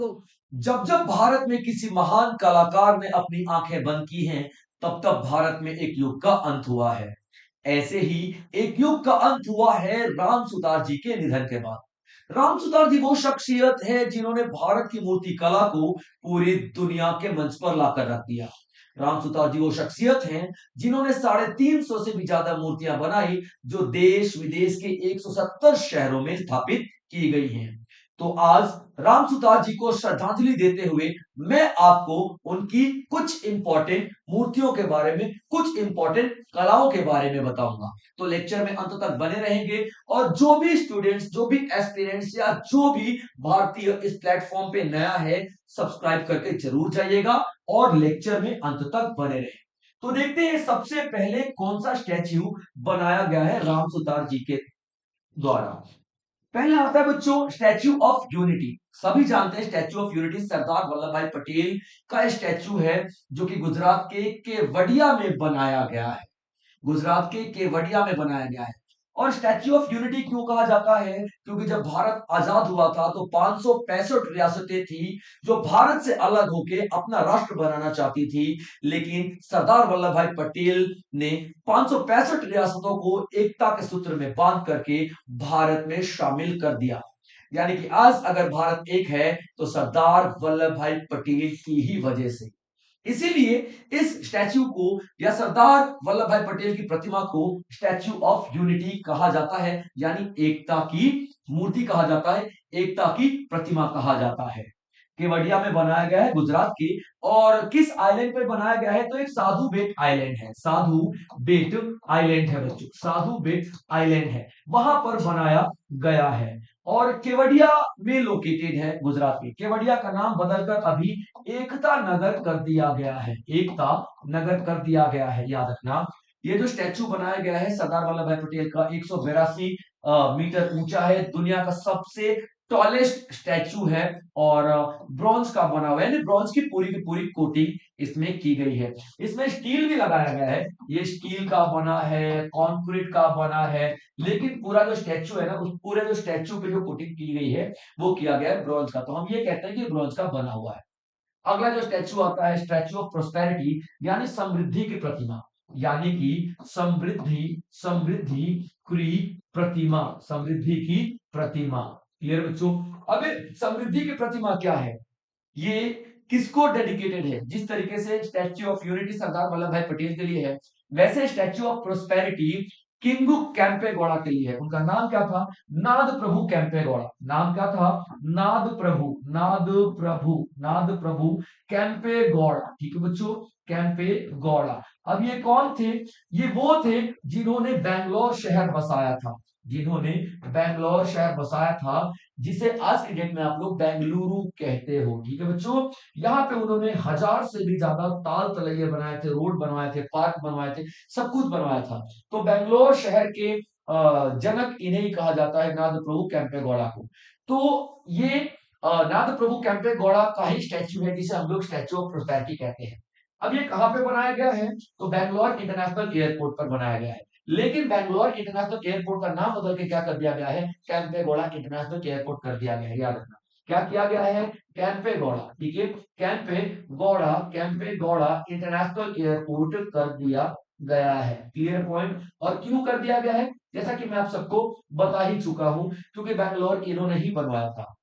जब जब भारत में किसी महान कलाकार ने अपनी आंखें बंद की हैं, तब तब भारत में एक युग का अंत हुआ है। ऐसे ही एक युग का अंत हुआ है राम सुतार जी के निधन के बाद। राम सुतार जी वो शख्सियत है जिन्होंने भारत की मूर्ति कला को पूरी दुनिया के मंच पर लाकर रख दिया। राम सुतार जी वो शख्सियत हैं जिन्होंने 350 से भी ज्यादा मूर्तियां बनाई, जो देश विदेश के 170 शहरों में स्थापित की गई हैं। तो आज राम सुतार जी को श्रद्धांजलि देते हुए मैं आपको उनकी कुछ इंपॉर्टेंट मूर्तियों के बारे में, कुछ इंपॉर्टेंट कलाओं के बारे में बताऊंगा। तो लेक्चर में अंत तक बने रहेंगे और जो भी स्टूडेंट्स, जो भी एस्पिरेंट्स या जो भी भारतीय इस प्लेटफॉर्म पे नया है, सब्सक्राइब करके जरूर जाइएगा और लेक्चर में अंत तक बने रहे। तो देखते हैं सबसे पहले कौन सा स्टैच्यू बनाया गया है राम सुतार जी के द्वारा। पहला आता है बच्चों स्टैच्यू ऑफ यूनिटी। सभी जानते हैं statue of unity Sardar Vallabh भाई पटेल का स्टैच्यू है, जो कि गुजरात के केवड़िया में बनाया गया है। गुजरात के केवड़िया में बनाया गया है। और स्टैच्यू ऑफ यूनिटी क्यों कहा जाता है? क्योंकि जब भारत आजाद हुआ था तो 565 रियासतें थी जो भारत से अलग होकर अपना राष्ट्र बनाना चाहती थी, लेकिन सरदार वल्लभ भाई पटेल ने 565 रियासतों को एकता के सूत्र में बांध करके भारत में शामिल कर दिया। यानी कि आज अगर भारत एक है तो सरदार वल्लभ भाई पटेल की ही वजह से। इसीलिए इस स्टैच्यू को या सरदार वल्लभ भाई पटेल की प्रतिमा को स्टैच्यू ऑफ यूनिटी कहा जाता है, यानी एकता की मूर्ति कहा जाता है, एकता की प्रतिमा कहा जाता है। केवड़िया में बनाया गया है गुजरात की। और किस आइलैंड पे बनाया गया है? तो एक साधु बेट आइलैंड है, साधु बेट आइलैंड है बच्चों, साधु बेट आइलैंड है, वहां पर बनाया गया है। और केवड़िया में लोकेटेड है गुजरात में। केवड़िया का नाम बदलकर अभी एकता नगर कर दिया गया है, एकता नगर कर दिया गया है, याद रखना। ये जो स्टैच्यू बनाया गया है सरदार वल्लभ भाई पटेल का 182 मीटर ऊंचा है, दुनिया का सबसे टॉलेस्ट स्टैच्यू है। और ब्रॉन्ज का बना हुआ है, यानी ब्रॉन्ज की पूरी कोटिंग इसमें की गई है। इसमें स्टील भी लगाया गया है, ये स्टील का बना है, कंक्रीट का बना है, लेकिन पूरा जो स्टैच्यू है ना, उस पूरे जो स्टैच्यू पे जो कोटिंग की गई है वो किया गया है ब्रॉन्ज का। तो हम ये कहते हैं कि ब्रॉन्ज का बना हुआ है। अगला जो स्टैच्यू आता है स्टैच्यू ऑफ प्रोस्पेरिटी, यानी समृद्धि की प्रतिमा, यानी कि समृद्धि समृद्धि की प्रतिमा, समृद्धि की प्रतिमा। क्लियर बच्चों? अब समृद्धि की प्रतिमा क्या है, ये किसको डेडिकेटेड है? जिस तरीके से statue of unity Sardar Vallabh भाई पटेल के लिए है, वैसे स्टैच्यू ऑफ प्रोस्पेरिटी किंगू कैंपेगौड़ा के लिए है। उनका नाम क्या था? नाद प्रभु कैंपेगौड़ा। नाम क्या था? नाद प्रभु, नाद प्रभु, नाद प्रभु कैंपेगौड़ा। ठीक है बच्चों, कैंपेगौड़ा। अब ये कौन थे? ये वो थे जिन्होंने बैंगलोर शहर बसाया था, जिन्होंने बैंगलोर शहर बसाया था, जिसे आज के डेट में आप लोग बेंगलुरु कहते हो। ठीक है बच्चों, यहाँ पे उन्होंने 1000 से भी ज्यादा ताल तलैये बनाए थे, रोड बनवाए थे, पार्क बनवाए थे, सब कुछ बनवाया था। तो बेंगलोर शहर के जनक इन्हें ही कहा जाता है, नाद प्रभु कैंपेगौड़ा को। तो ये नाद प्रभु कैंपेगौड़ा का ही स्टैच्यू है, जिसे हम लोग स्टैच्यू ऑफ प्रोस्पेरिटी कहते हैं। अब ये कहां पे बनाया गया है? तो बैंगलोर इंटरनेशनल एयरपोर्ट पर बनाया गया है। लेकिन बैंगलोर इंटरनेशनल एयरपोर्ट का नाम बदल के क्या कर दिया गया है? कैंपेगौड़ा इंटरनेशनल एयरपोर्ट कर दिया गया है, याद रखना। क्या किया गया है? कैंपेगौड़ा, ठीक है, कैंपेगौड़ा, कैंपेगौड़ा इंटरनेशनल एयरपोर्ट कर दिया गया है। Clear point? और क्यों कर दिया गया है, जैसा कि मैं आप सबको बता ही चुका हूं, क्योंकि बैंगलोर इन्होंने ही बनवाया था।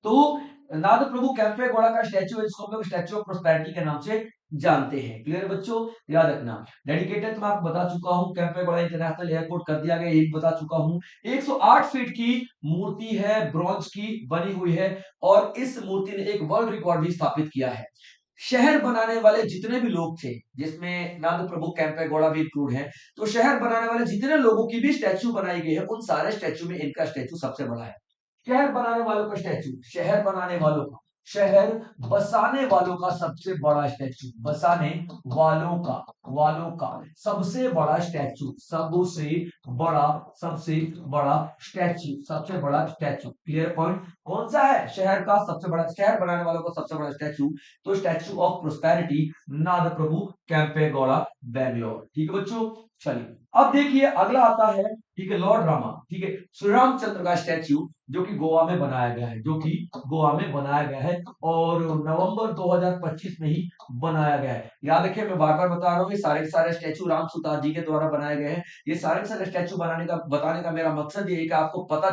तो नाद प्रभु कैंपेगौड़ा का स्टैच्यू है, जिसको हम लोग स्टैच्यू ऑफ प्रोस्पेरिटी के नाम से जानते हैं। क्लियर बच्चों? याद रखना। डेडिकेटेड तो मैं आपको बता चुका हूं, कैंपेगौड़ा इंटरनेशनल एयरपोर्ट कर दिया गया, ये भी बता चुका हूं। 108 फीट की मूर्ति है, ब्रॉन्ज की बनी हुई है, और इस मूर्ति ने एक वर्ल्ड रिकॉर्ड भी स्थापित किया है। शहर बनाने वाले जितने भी लोग थे, जिसमें नाद प्रभु कैंपेगौड़ा भी इंक्लूड है, तो शहर बनाने वाले जितने लोगों की भी स्टैच्यू बनाई गई है, उन सारे स्टैच्यू में इनका स्टैच्यू सबसे बड़ा है। शहर बनाने वालों का स्टैच्यू, शहर बनाने वालों का, शहर बसाने वालों का सबसे बड़ा स्टैच्यू, बसाने वालों का सबसे बड़ा स्टैच्यू, सबसे बड़ा, सबसे बड़ा स्टैच्यू, सबसे बड़ा स्टैच्यू। Clear point? कौन सा है? शहर का सबसे बड़ा, शहर बनाने वालों का सबसे बड़ा स्टैच्यू, तो स्टैच्यू ऑफ प्रोस्पेरिटी, नाद प्रभु कैंपेगौड़ा, बैंगलोर। ठीक है बच्चों, चलिए अब देखिए अगला आता है, ठीक है, लॉर्ड रामा, ठीक है, श्री रामचंद्र का स्टैच्यू जो कि गोवा में बनाया गया है, जो कि गोवा में बनाया गया है और नवंबर 2025 में ही बनाया गया है। याद रखिए मैं बार बार बता रहा हूँ, ये सारे के सारे स्टैच्यू राम सुतार जी के द्वारा बनाए गए हैं। ये सारे के सारे स्टैच्यू बनाने का बताने का मेरा मकसद ये है कि आपको पता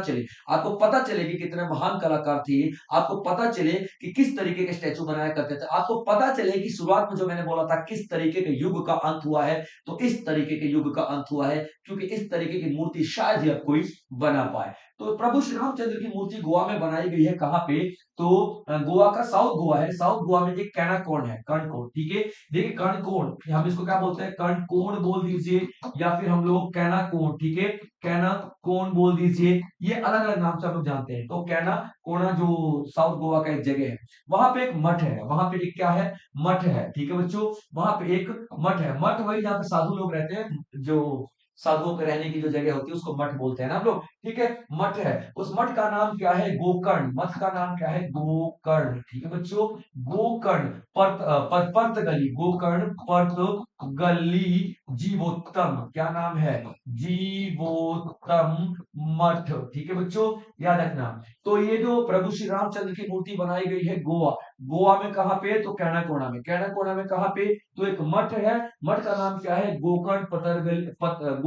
चले कि कितने महान कलाकार थे, आपको पता चले कि किस तरीके के स्टैच्यू बनाया करते थे, आपको पता चले कि शुरुआत में जो मैंने बोला था किस तरीके के युग का अंत हुआ है, तो इस तरीके के युग का अंत हुआ है, क्योंकि इस तरीके की मूर्ति शायद ही अब कोई बना पाए। तो प्रभु श्री रामचंद्र की मूर्ति गोवा में बनाई गई है, कहां पे, तो गोवा का साउथ गोवा है, साउथ गोवा में एक कैनाकोन है, कर्णकोण, ठीक है। देखिए कर्णकोण, हम इसको क्या बोलते हैं, कर्णकोण बोल दीजिए या फिर हम लोग कैनाकोण, ठीक है, कैनाकोण बोल दीजिए, ये अलग अलग नाम से हम लोग जानते हैं। तो कैनाकोना जो साउथ गोवा का एक जगह है, वहां पे एक मठ है, वहां पे एक क्या है, मठ है, ठीक है बच्चों, वहां पे एक मठ है। मठ वही जहाँ पे साधु लोग रहते हैं, जो साधुओं के रहने की जो जगह होती है उसको मठ बोलते हैं ना हम लोग, ठीक है, मठ है। उस मठ का नाम क्या है, गोकर्ण, मठ का नाम क्या है, गोकर्ण, ठीक है बच्चों, गोकर्ण पर्त गली, गोकर्ण पर्त गली जीवोत्तम, क्या नाम है, जीवोत्तम मठ, ठीक है बच्चों, याद रखना। तो ये जो प्रभु श्री रामचंद्र की मूर्ति बनाई गई है गोवा, गोवा में कहां पे, तो कैनाकोना में, कैनाकोना में कहां पे, तो एक मठ है, मठ का नाम क्या है, गोकर्ण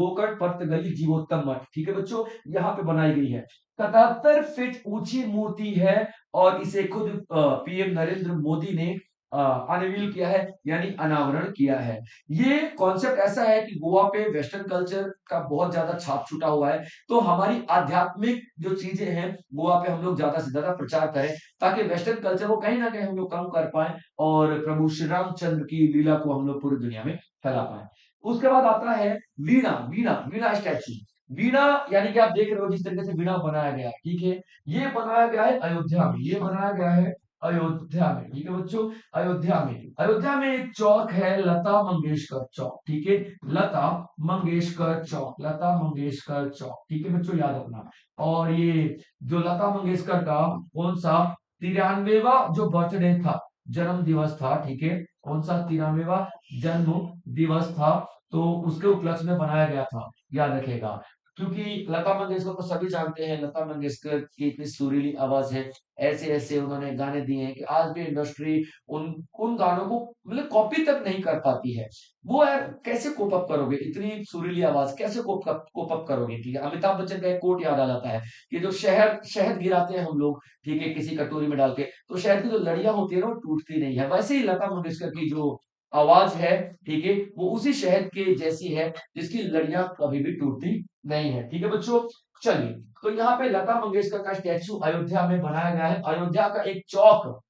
गोकर्ण पतगली जीवोत्तम मठ, ठीक है बच्चों, यहाँ पे बनाई गई है। 77 फीट ऊंची मूर्ति है और इसे खुद पीएम नरेंद्र मोदी ने अनवील किया है, यानी अनावरण किया है। ये कॉन्सेप्ट ऐसा है कि गोवा पे वेस्टर्न कल्चर का बहुत ज्यादा छाप छूटा हुआ है, तो हमारी आध्यात्मिक जो चीजें हैं गोवा पे हम लोग ज्यादा से ज्यादा प्रचार करें, ताकि वेस्टर्न कल्चर को कहीं ना कहीं हम लोग कम कर पाए और प्रभु श्री रामचंद्र की लीला को हम लोग पूरी दुनिया में फैला पाए। उसके बाद आता है वीणा, वीणा स्टैचू, वीणा यानी कि आप देख रहे हो जिस तरीके से वीणा बनाया गया, ठीक है, ये बनाया गया है अयोध्या में, ये बनाया गया है अयोध्या में, ठीक है बच्चों, अयोध्या में एक चौक है लता मंगेशकर चौक, ठीक है, लता मंगेशकर चौक, लता मंगेशकर चौक, ठीक है बच्चों, याद रखना। और ये जो लता मंगेशकर का कौन सा 93वां जो बर्थडे था, जन्म दिवस था, ठीक है, कौन सा 93वां जन्म दिवस था, तो उसके उपलक्ष्य में बनाया गया था, याद रखेगा। क्योंकि लता मंगेशकर को सभी जानते हैं, लता मंगेशकर की इतनी सुरीली आवाज है, ऐसे ऐसे उन्होंने गाने दिए हैं कि आज भी इंडस्ट्री उन उन गानों को मतलब कॉपी तक नहीं कर पाती है। वो यार कैसे कोप अप करोगे, इतनी सुरीली आवाज कैसे कोप अप करोगे, ठीक है। अमिताभ बच्चन का एक कोट याद आ जाता है कि जो शहद शहद गिराते हैं हम लोग, ठीक है, किसी कटोरी में डाल के, तो शहद की जो लड़ियां होती है ना वो टूटती नहीं है, वैसे ही लता मंगेशकर की जो आवाज है, ठीक है, वो उसी शहद के जैसी है जिसकी लड़ियां कभी भी टूटती नहीं है, ठीक है बच्चों। चलिए, तो यहाँ पे लता मंगेशकर का स्टैचू अयोध्या में बनाया गया है। अयोध्या का एक चौक,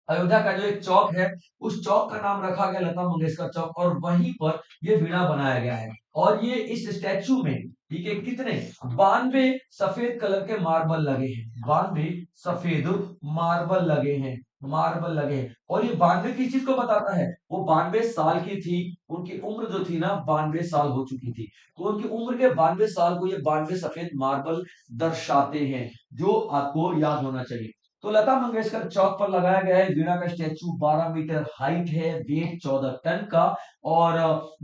अयोध्या का जो एक चौक है, उस चौक का नाम रखा गया लता मंगेशकर चौक, और वहीं पर ये वीणा बनाया गया है। और ये इस स्टैचू में, ठीक है, कितने 92 सफेद कलर के मार्बल लगे हैं, 92 सफेद मार्बल लगे हैं, मार्बल लगे हैं। और ये 92 किस चीज को बताता है, वो 92 साल की थी, उनकी उम्र जो थी ना 92 साल हो चुकी थी, तो उनकी उम्र के 92 साल को ये 92 सफेद मार्बल दर्शाते हैं, जो आपको याद होना चाहिए। तो लता मंगेशकर चौक पर लगाया गया है वीणा का स्टैचू, 12 मीटर हाइट है, वेट 14 टन का, और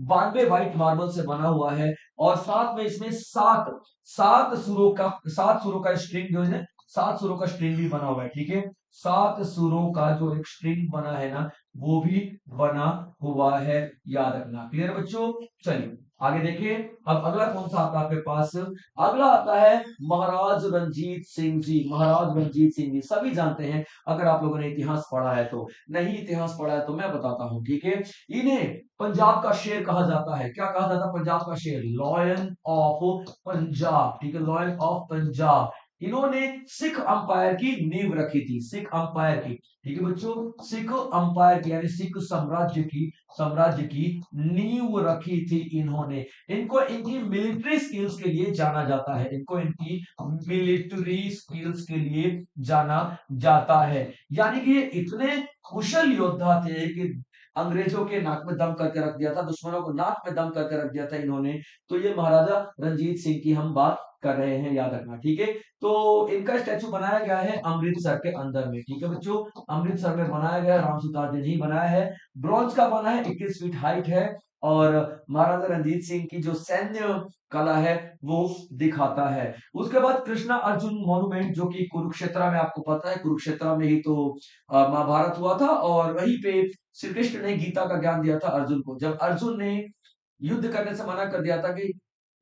92 व्हाइट मार्बल से बना हुआ है। और साथ में इसमें सात सुरों का स्ट्रिंग जो है, 7 सुरों का स्ट्रिंग भी बना हुआ है, ठीक है, 7 सुरों का जो एक स्ट्रिंग बना है ना, वो भी बना हुआ है, याद रखना। क्लियर बच्चों, चलिए आगे देखिए। अब अगला कौन सा आता है आपके पास, अगला आता है महाराज रंजीत सिंह जी, महाराज रंजीत सिंह जी सभी जानते हैं, अगर आप लोगों ने इतिहास पढ़ा है तो, नहीं इतिहास पढ़ा है तो मैं बताता हूं, ठीक है। इन्हें पंजाब का शेर कहा जाता है, क्या कहा जाता है, पंजाब का शेर, लॉयन ऑफ पंजाब, ठीक है, लॉयन ऑफ पंजाब। इन्होंने सिख अंपायर की नींव रखी थी, सिख अंपायर की, ठीक है बच्चों, सिख अंपायर की यानी सिख साम्राज्य की नींव रखी थी इन्होंने। इनको इनकी मिलिट्री स्किल्स के लिए जाना जाता है, इनको इनकी मिलिट्री स्किल्स के लिए जाना जाता है। यानी कि ये इतने कुशल योद्धा थे कि अंग्रेजों के नाक में दम करके रख दिया था, दुश्मनों को नाक में दम करके रख दिया था इन्होंने। तो ये महाराजा रंजीत सिंह की हम बात कर रहे हैं, याद रखना, ठीक है। तो इनका स्टैचू बनाया गया है अमृतसर के अंदर में, ठीक है बच्चों, अमृतसर में बनाया गया, राम सुतार जी ने बनाया है। ब्रॉन्ज का बना है, 21 फीट हाइट है, और महाराजा रणजीत सिंह की जो सैन्य कला है वो दिखाता है। उसके बाद कृष्णा अर्जुन मॉन्यूमेंट जो कि कुरुक्षेत्र में, आपको पता है कुरुक्षेत्र में ही तो महाभारत हुआ था, और वहीं पे श्री कृष्ण ने गीता का ज्ञान दिया था अर्जुन को। जब अर्जुन ने युद्ध करने से मना कर दिया था कि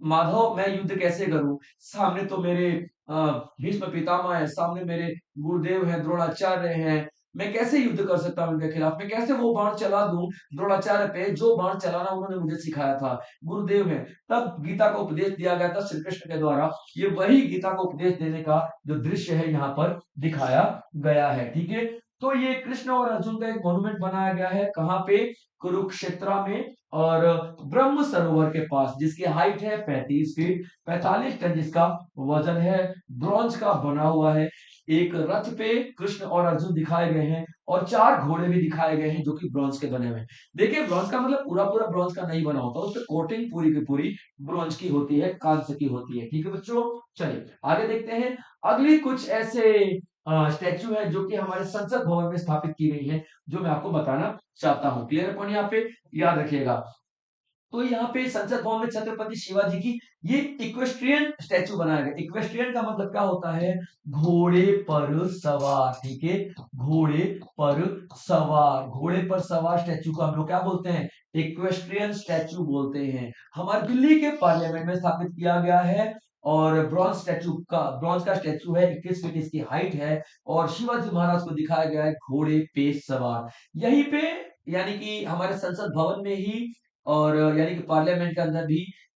माधव मैं युद्ध कैसे करूं, सामने तो मेरे अ, भीष्म पितामह है, सामने मेरे गुरुदेव हैं, द्रोणाचार्य हैं, मैं कैसे युद्ध कर सकता हूं उनके खिलाफ, मैं कैसे वो बाण चला दूं द्रोणाचार्य पे जो बाण चलाना उन्होंने मुझे सिखाया था, गुरुदेव है। तब गीता का उपदेश दिया गया था श्री कृष्ण के द्वारा। ये वही गीता को उपदेश देने का जो दृश्य है यहाँ पर दिखाया गया है, ठीक है। तो ये कृष्ण और अर्जुन का एक मॉन्यूमेंट बनाया गया है, कहाँ पे, कुरुक्षेत्र में, और ब्रह्म सरोवर के पास, जिसकी हाइट है 35 फीट, 45 टन जिसका वजन है, ब्रॉन्ज का बना हुआ है। एक रथ पे कृष्ण और अर्जुन दिखाए गए हैं, और 4 घोड़े भी दिखाए गए हैं जो कि ब्रॉन्ज के बने हुए हैं। देखिए ब्रॉन्ज का मतलब पूरा पूरा ब्रॉन्ज का नहीं बना होता, उस पर कोटिंग पूरी की पूरी ब्रॉन्ज की होती है, कांस्य की होती है, ठीक है बच्चों। चलिए आगे देखते हैं। अगली कुछ ऐसे स्टैचू है जो कि हमारे संसद भवन में स्थापित की गई है, जो मैं आपको बताना चाहता हूँ। क्लियर पॉइंट यहाँ पे याद रखिएगा। तो यहाँ पे संसद भवन में छत्रपति शिवाजी की ये इक्वेस्ट्रियन स्टैचू बनाया गया। इक्वेस्ट्रियन का मतलब क्या होता है, घोड़े पर सवार, ठीक है, घोड़े पर सवार, घोड़े पर सवार स्टैचू को हम लोग क्या बोलते हैं, इक्वेस्ट्रियन स्टैचू बोलते हैं। हमारे दिल्ली के पार्लियामेंट में स्थापित किया गया है, और ब्रॉन्ज का स्टैचू है, 21 फीट इसकी हाइट है, और शिवाजी महाराज को दिखाया गया है घोड़े पे सवार। यहीं पे यानी कि हमारे संसद भवन में ही, और यानी कि पार्लियामेंट के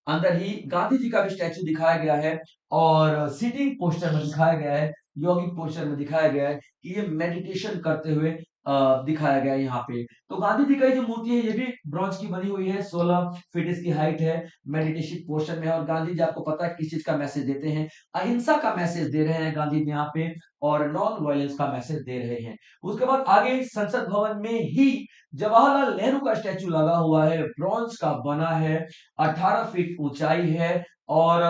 अंदर ही गांधी जी का भी स्टैचू दिखाया गया है, और सीटिंग पोस्टर में दिखाया गया है, यौगिक पोस्टर में दिखाया गया है कि ये मेडिटेशन करते हुए दिखाया गया है यहाँ पे। तो गांधी जी का जो मूर्ति है ये भी ब्रॉन्ज की बनी हुई है, 16 फीट इसकी हाइट है, मेडिटेशन पोस्टर में है। और गांधी जी आपको पता है किस चीज का मैसेज देते हैं, अहिंसा का मैसेज दे रहे हैं गांधी जी यहाँ पे, और नॉन वायलेंस का मैसेज दे रहे हैं। उसके बाद आगे संसद भवन में ही जवाहरलाल नेहरू का स्टैचू लगा हुआ है, ब्रॉन्ज का बना है, 18 फीट ऊंचाई है। और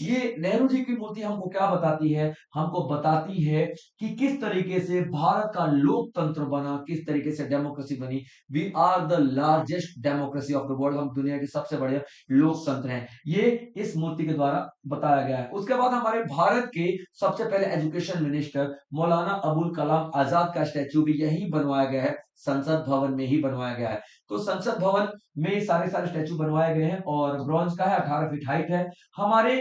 ये नेहरू जी की मूर्ति हमको क्या बताती है, हमको बताती है कि किस तरीके से भारत का लोकतंत्र बना, किस तरीके से डेमोक्रेसी बनी। We are the largest democracy of the world, हम दुनिया के सबसे बड़े लोकतंत्र हैं, ये इस मूर्ति के द्वारा बताया गया है। उसके बाद हमारे भारत के सबसे पहले एजुकेशन मिनिस्टर मौलाना अबुल कलाम आजाद का स्टैचू भी यही बनवाया गया है, संसद भवन में ही बनवाया गया है। तो संसद भवन में सारे सारे स्टैचू बनवाए गए हैं, और ब्रॉन्ज का है, 18 फीट हाइट है। हमारे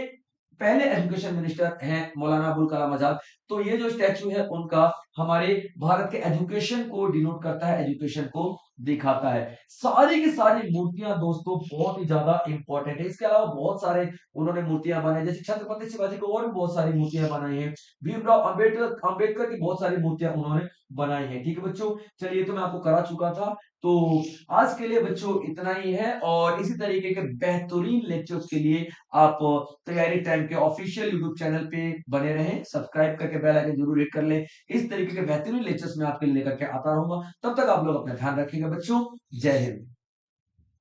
पहले एजुकेशन मिनिस्टर हैं मौलाना अबुल कलाम आजाद। तो ये जो स्टैचू है उनका हमारे भारत के एजुकेशन को डिनोट करता है, एजुकेशन को दिखाता है। सारी की सारी मूर्तियां दोस्तों बहुत ही ज्यादा इंपॉर्टेंट है। इसके अलावा बहुत सारे उन्होंने मूर्तियां बनाई, जैसे छत्रपति शिवाजी को और भी बहुत सारी मूर्तियां बनाई हैं। भीमराव अंबेडकर अंबेडकर की बहुत सारी मूर्तियां उन्होंने बनाई है, ठीक है बच्चों। चलिए तो मैं आपको करा चुका था। तो आज के लिए बच्चों इतना ही है, और इसी तरीके के बेहतरीन लेक्चर्स के लिए आप तैयारी टाइम के ऑफिशियल यूट्यूब चैनल पे बने रहें, सब्सक्राइब करके बेल आइकन जरूर हिट कर लें। इस तरीके के बेहतरीन लेक्चर्स में आपके लिए लेकर के आता रहूंगा। तब तक आप लोग अपना ध्यान रखिएगा बच्चों। जय हिंद।